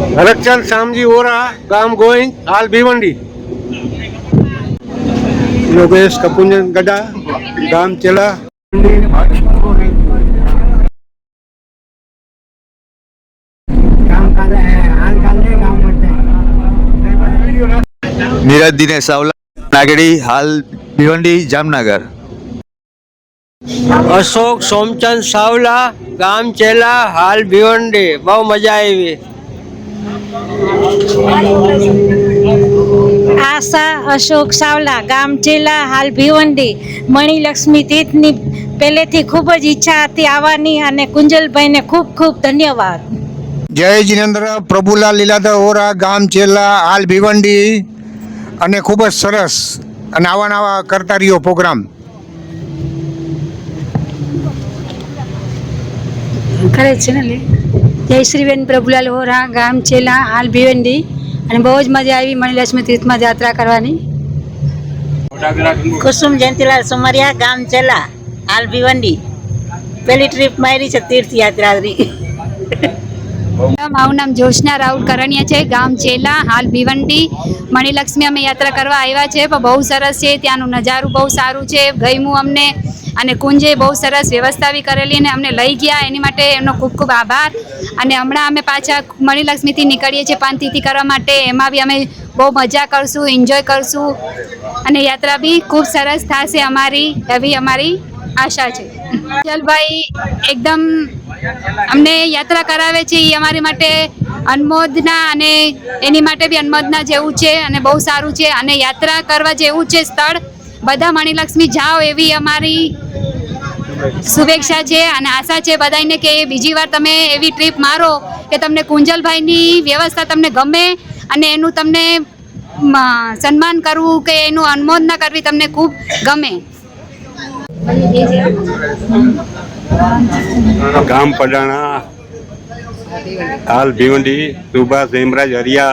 भरतचंद श्यामजी ओरा, गाम गोइंज, हाल भिवंडी। योगेश कपुंजन गड्ढा, गाम चेला। नीरज दिनेश सावला, नागड़ी, हाल भिवंडी, जामनगर। अशोक सोमचंद सावला, गाम चेला, हाल भिवंडी। बहु मजा आई। आशा अशोक सावला, गाम चेला, हाल भिवंडी। मणिलक्ष्मी तीर्थनी પહેલેથી ખૂબ જ ઈચ્છા હતી આવવાની અને કુંજલભાઈને ખૂબ ખૂબ ધન્યવાદ। જય જીનેન્દ્ર પ્રભુલાલ લીલાધર ઓરા, ગામ ચેલા, હાલ ભિવંડી। અને ખૂબ જ સરસ અને આવા નવા કરતા રહ્યો પ્રોગ્રામ। કરે છે ને જયશ્રીબેન પ્રભુલાલ ઓરા, ગામ ચેલા, હાલ ભિવંડી। અને બહુ જ મજા આવી મણિલક્ષ્મી તીર્થમાં યાત્રા કરવાની। કુસુમ જયંતિલાલ સુમરિયા, ગામ ચેલા, હાલ ભિવંડી। પહેલી ટ્રીપ મારી છે તીર્થ યાત્રાની। મારું નામ જોશના રાહુલ કરણિયા છે, ગામ ચેલા, હાલ ભિવંડી। મણિલક્ષ્મી અમે યાત્રા કરવા આવ્યા છે, પણ બહુ સરસ છે, ત્યાંનું નજારું બહુ સારું છે, ગમ્યું અમને। અને કુંજે બહુ સરસ વ્યવસ્થા બી કરેલી અને અમને લઈ ગયા, એની માટે એમનો ખૂબ ખૂબ આભાર। અને હમણાં અમે પાછા મણિલક્ષ્મીથી નીકળીએ છીએ પાનતીથી કરવા માટે, એમાં બી અમે બહુ મજા કરશું, એન્જોય કરશું અને યાત્રા બી ખૂબ સરસ થશે અમારી, એવી અમારી આશા છે। કુંજલભાઈ એકદમ અમને યાત્રા કરાવે છે, એ અમારી માટે અનુમોદના અને એની માટે બી અનુમોદના જેવું છે અને બહુ સારું છે અને યાત્રા કરવા જેવું છે સ્થળ। બધા મણિલક્ષ્મી જાઓ એવી અમારી શુભેચ્છા છે અને આશા છે બધાને કે બીજી વાર તમે એવી ટ્રીપ મારો કે તમને કુંજલભાઈની વ્યવસ્થા તમને ગમે અને એનું તમને સન્માન કરવું કે એનું અનુમોદના કરવી તમને ખૂબ ગમે। गाम पडाणा, हाल भिवंडी, सुभाष हेमराज हरिया।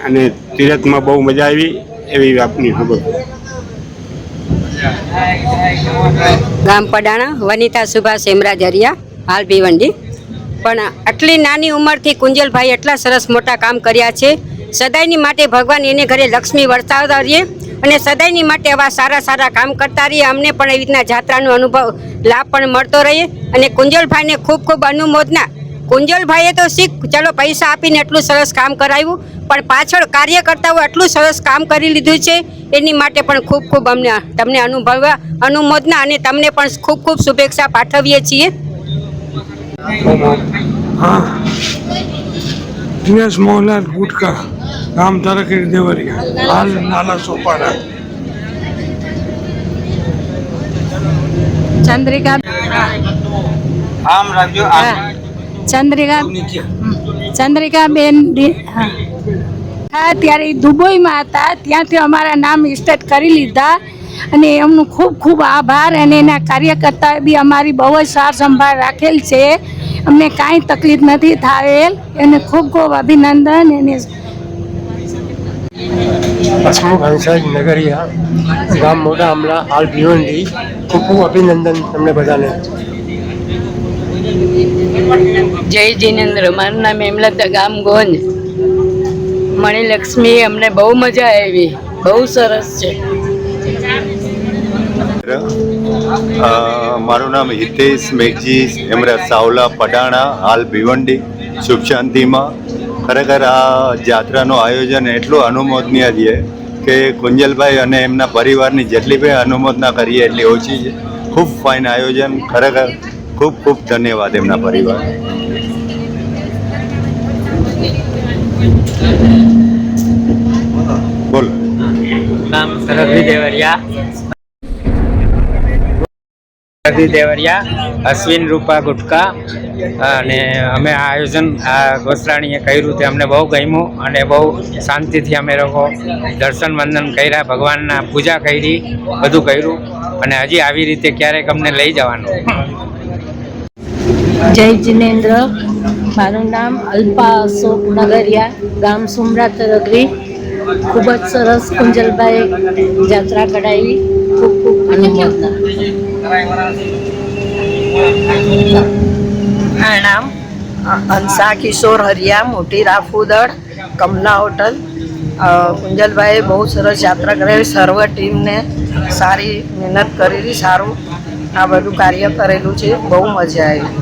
અને તીરથમાં બહુ મજા આવી એવી આપની ખબર। ગામ પડાણા, વનિતા સુભાષ હેમરાજ હરિયા, હાલ ભિવંડી। પણ આટલી નાની ઉંમરથી કુંજલભાઈ એટલા સરસ મોટા કામ કર્યા છે। સદાયની માટે ભગવાન એને ઘરે લક્ષ્મી વરસાવતા રહીએ અને સદાયની માટે આવા સારા સારા કામ કરતા રહીએ। અમને પણ એવી રીતના જાત્રાનો અનુભવ લાભ પણ મળતો રહે અને કુંજલભાઈને ખૂબ ખૂબ અનુમોદના। કુંજલભાઈએ તો શીખ ચલો પૈસા આપીને એટલું સરસ કામ કરાવ્યું, પણ પાછળ કાર્યકર્તાઓ એટલું સરસ કામ કરી લીધું છે, એની માટે પણ ખૂબ ખૂબ અમને તમને અનુમોદના અને તમને પણ ખૂબ ખૂબ શુભેચ્છા પાઠવીએ છીએ। દિનેશ મોહનલાલ ગુટકા, ગામ તારકેર દેવરિયા, હાલ નાલા સોપારા। ચંદ્રિકા ચંદ્રિકાબેન ત્યારે દુબઈમાં હતા, ત્યાંથી અમારા નામ સ્ટેટ કરી લીધા અને એમનું ખૂબ ખૂબ આભાર। અને એના કાર્યકર્તાએ બી અમારી બહુ જ સાર સંભાળ રાખેલ છે, અમને કાંઈ તકલીફ નથી થયેલ, એને ખૂબ ખૂબ અભિનંદન। એને હસમુખ હંસાજ નગરિયા, ગામ મોટા આમલા, હાલ ભિવંડી। ખૂબ ખૂબ અભિનંદન તમને બધાને। જય જીનેન્દ્ર, મારું નામ હેમલતા, ગામ ગોંજ, મણિલક્ષ્મી। અમને બહુ મજા આવી, બહુ સરસ છે। મારું નામ હિતેશ મેઘજી હેમરાજ સાવલા, પડાણા, હાલ ભિવંડી, સુખ શાંતિમાં। ખરેખર આ જાત્રાનું આયોજન એટલું અનુમોદનીય છે કે કુંજલભાઈ અને એમના પરિવારની જેટલી બી અનુમોદના કરીએ એટલી ઓછી છે। ખૂબ ફાઇન આયોજન, ખરેખર ખૂબ ખૂબ ધન્યવાદ એમના પરિવાર। બોલો। નામ સરહદી દેવરિયા, અશ્વિન રૂપા ગુટકા। અને અમે આ આયોજન આ ગોસરાણીએ કર્યું તે અમને બહુ ગમ્યું અને બહુ શાંતિથી અમે લોકો દર્શન વંદન કર્યા, ભગવાનના પૂજા કરી, બધું કર્યું અને હજી આવી રીતે ક્યારેક અમને લઈ જવાનું। જય જીનેન્દ્ર, મારું નામ અલ્પા અશોક નગરિયા, ગામ સુમરા તરગરી। ખૂબ જ સરસ કુંજલભાઈ યાત્રા કઢાવી, ખૂબ ખૂબ અનુમોદના। પ્રણામ, હંસા કિશોર હરિયા, મોટી રાફુદળ, કમલા હોટલ. કુંજલભાઈએ બહુ સરસ યાત્રા કરાવી, સર્વ ટીમને સારી મહેનત કરેલી, સારું આ બધું કાર્ય કરેલું છે, બહુ મજા આવી.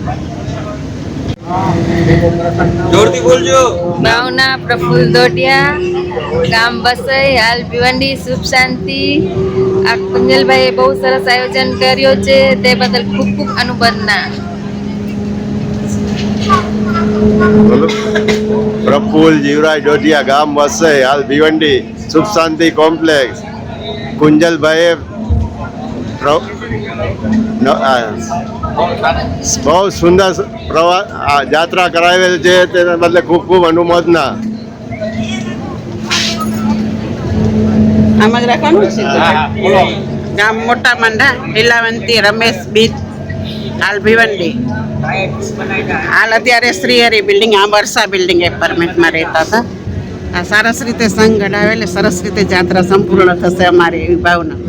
ભાવના પ્રફુલ્લ દોટિયા, ગામ બસઈ, હાલ ભિવંડી, શુભ શાંતિ. આ કુંજલભાઈએ બહુ સરસ આયોજન કર્યો છે, તે બદલ ખૂબ ખૂબ અનુબંધના. પ્રફુલ્લ જીવરાજ ડોડિયા, ગામ વસઈ, હાલ ભિવંડી, સુખ શાંતિ કોમ્પ્લેક્સ. કુંજલભાઈએ બહુ સુંદર યાત્રા કરાવેલ છે, તેના બદલે ખૂબ ખૂબ અનુમોદના. આમ જ રાખવાનું છે. ગામ મોટા મંડા, લીલાવંતી, રમેશ બીચ, હાલ ભિવંડી. હાલ અત્યારે શ્રીહરી બિલ્ડિંગ, આ વર્ષા બિલ્ડિંગ એપાર્ટમેન્ટમાં રહેતા હતા. આ સરસ રીતે સંઘ ગઢાવે એટલે સરસ રીતે યાત્રા સંપૂર્ણ થશે અમારી એવી ભાવના.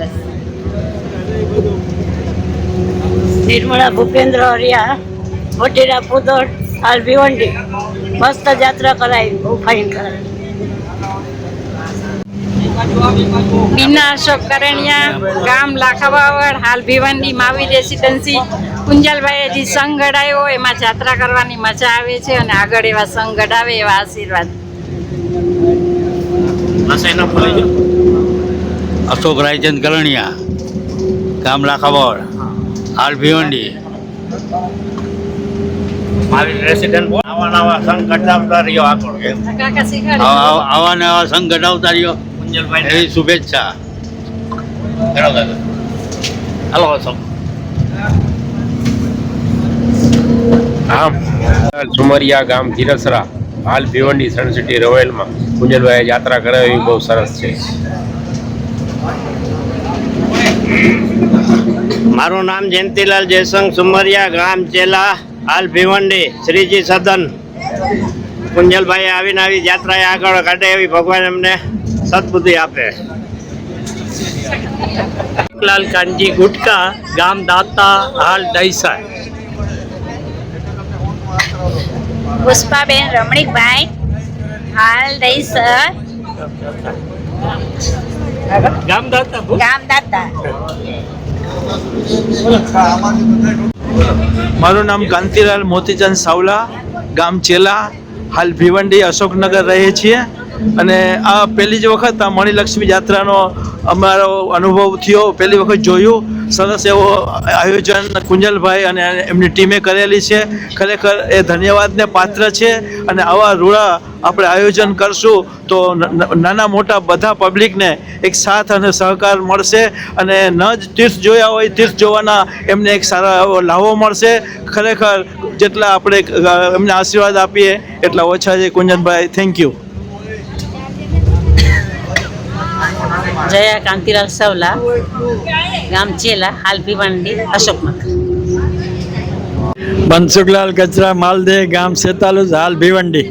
નિર્મળા ભૂપેન્દ્ર હરિયા, મોટી રાફુદળ, હાલ ભિવંડી. મસ્ત યાત્રા કરાવી, બહુ ફાઇન કરાવી. બીના અશોક કરણિયા, ગામ લાખાબાવડ, હાલ ભિવંડી, માવી રેસિડેન્સી. કુંજલભાઈએ જે સંઘ ગઢાયો એમાં યાત્રા કરવાની મજા આવે છે અને આગળ એવા સંઘ ગઢાવે એવા આશીર્વાદ. અશોક રાયચંદ કરણિયા, ગામ લાખાબાવડ, હાલ ભિવંડી. આવા નવા સંઘ ગઢાવતા રહ્યો એવી શુભેચ્છા. હાલો સુમરિયા, ગામ ધીરસરા, હાલ ભિવંડી, સન સિટી રોયલમાં કુંજલભાઈએ યાત્રા કરાવી, બહુ સરસ છે. મારું નામ જયંતિલાલ જયસંગ, સુમરિયા, ગામ ચેલા, હાલ ભિવંડી, શ્રીજી સદન. કુંજલભાઈ આવીને આવી યાત્રાએ આગળ કાઢે એવી ભગવાન એમને સદબુદ્ધિ આપે. લાલ કાનજી ગુટકા, ગામ દાતા, હાલ દહીસર. પુષ્પાબેન રમણીકભાઈ, હાલ દહીસર, ગામ દાતા. મારું નામ કાંતિલાલ મોતીચંદ સાવલા, ગામ ચેલા, હાલ ભિવંડી, અશોકનગર રહીએ છીએ. અને આ પહેલી જ વખત આ મણિલક્ષ્મી યાત્રાનો અમારો અનુભવ થયો, પહેલી વખત જોયું. સરસ એવો આયોજન કુંજલભાઈ અને એમની ટીમે કરેલી છે, ખરેખર એ ધન્યવાદને પાત્ર છે. અને આવા રૂડા આપણે આયોજન કરશું તો નાના મોટા બધા પબ્લિકને એક સાથ અને સહકાર મળશે, અને ન જ તીર્થ જોયા હોય તીર્થ જોવાના એમને એક સારા એવો લાવો મળશે. ખરેખર જેટલા આપણે એમને આશીર્વાદ આપીએ એટલા ઓછા છે. કુંજનભાઈ, થેન્ક યુ. જયા કાંતિલાલ સવલા, ગામ ચેલા, હાલ ભિવંડી, અશોકનગર. મનસુખલાલ કચરા માલદે, ગામ સેતાલુસ, હાલ ભિવંડી.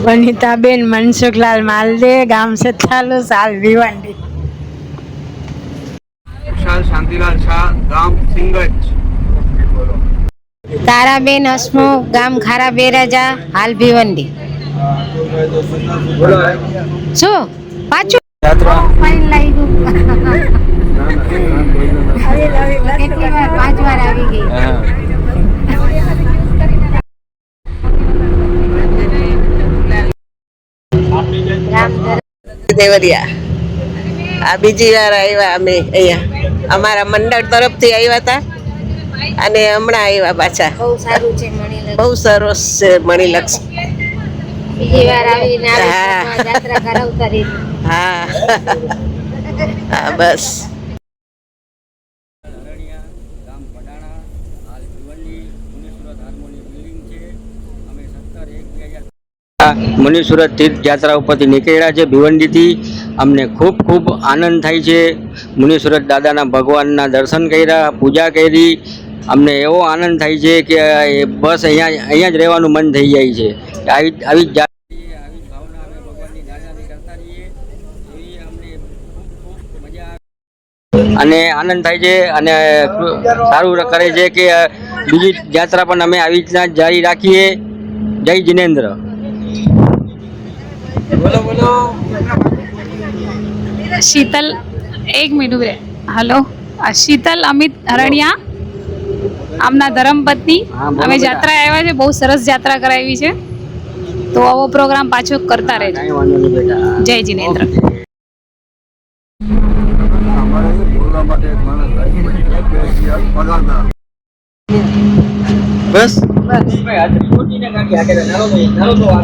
વનિતાબેન મનસુખલાલ માલદે, ગામ સેતાલુસ, હાલ ભિવંડી. શાંતિલાલ શાહ, ગામ સિંગજ. તારાબેન હસમુખ, ગામ ખારા બેરાજા, હાલ ભિવંડી. શું પાછું ફાઇન લાગ્યું? કેટલી વાર? 5 વાર આવી ગઈ. દેવરિયા આ બીજી વાર આવ્યા અમે અહીંયા, અમારા મંડળ તરફથી આવ્યા હતા અને હમણાં આવ્યા પાછા. બહુ સારું છે મણિલક્ષ્મી, બહુ સરસ છે મણિલક્ષ્મી. બીજી વાર આવીને યાત્રા કરાવતા રહી. હા હા બસ. મુનિસુરત તીર્થ યાત્રા ઉપરથી નીકળ્યા છે ભિવંડીથી. અમને ખૂબ ખૂબ આનંદ થાય છે. મુનિસુરત દાદાના ભગવાનના દર્શન કર્યા, પૂજા કરી. અમને એવો આનંદ થાય છે કે બસ અહીંયા જ રહેવાનું મન થઈ જાય છે. આવી ભાવના અમે ભગવાનની દાદાની કરતા રહીએ એવી અમને ખૂબ મજા આવે અને આનંદ થાય છે. અને સારું કરે છે કે બીજી યાત્રા પણ અમે આવી રીતના જારી રાખીએ. જય જિનેન્દ્ર. શીતલ, એક મિનિટ રે. હલો, શીતલ અમિત હરણિયા, આમના ધર્મપત્ની. અમે જાત્રા આવ્યા છે, બહુ સરસ જાત્રા કરાવી છે, તો આવો પ્રોગ્રામ પાછો કરતા રહેજો. જય જિનેન્દ્ર. બસ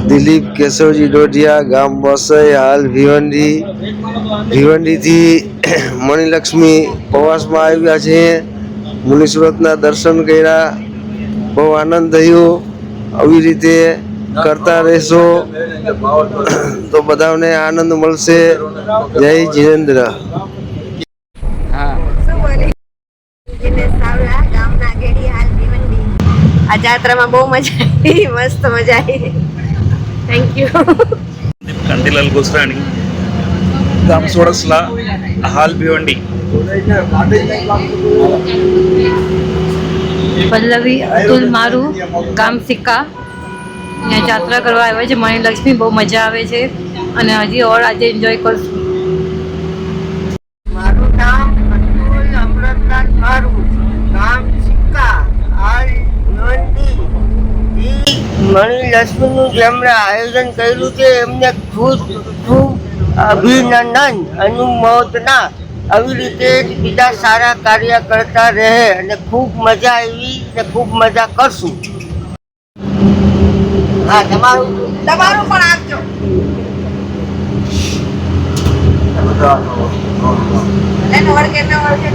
દિલીપ કેશવજી ડોઢિયા, ગામ બસઈ, હાલ ભીવંડીથી મણિલક્ષ્મી પ્રવાસમાં આવ્યા છે. મુનિ સુરતના દર્શન કર્યા, બહુ આનંદ થયો. આવી રીતે કરતા રહેશો તો બધાને આનંદ મળશે. જય જિનેન્દ્ર. આ જાત્રામાં બહુ મજા આવી, મસ્ત મજા આવી. Thank you. કાંતિલાલ ગોસ્રાણી, ગામ સોળસલા, હાલ ભિવંડી. પલ્લવી અતુલ મારું, ગામ સિક્કા. અહીંયા જાત્રા કરવા આવ્યા છે મણિલક્ષ્મી, બહુ મજા આવે છે અને હજી ઓર આજે એન્જોય કરશું. મારું નામ અતુલ અમૃતલાલ મારું, ગામ સિક્કા, હાલ મણિલક્ષ્મીનું જે હમણાં આયોજન કર્યું છે એમને ખૂબ ખૂબ અભિનંદન, અનુમોદના. આવી રીતે જ બીજા સારા કાર્ય કરતા રહે અને ખૂબ મજા આવી ને ખૂબ મજા કરશું. હા, તમારું પણ આપજો. એનો વર્ગ તો આપજો.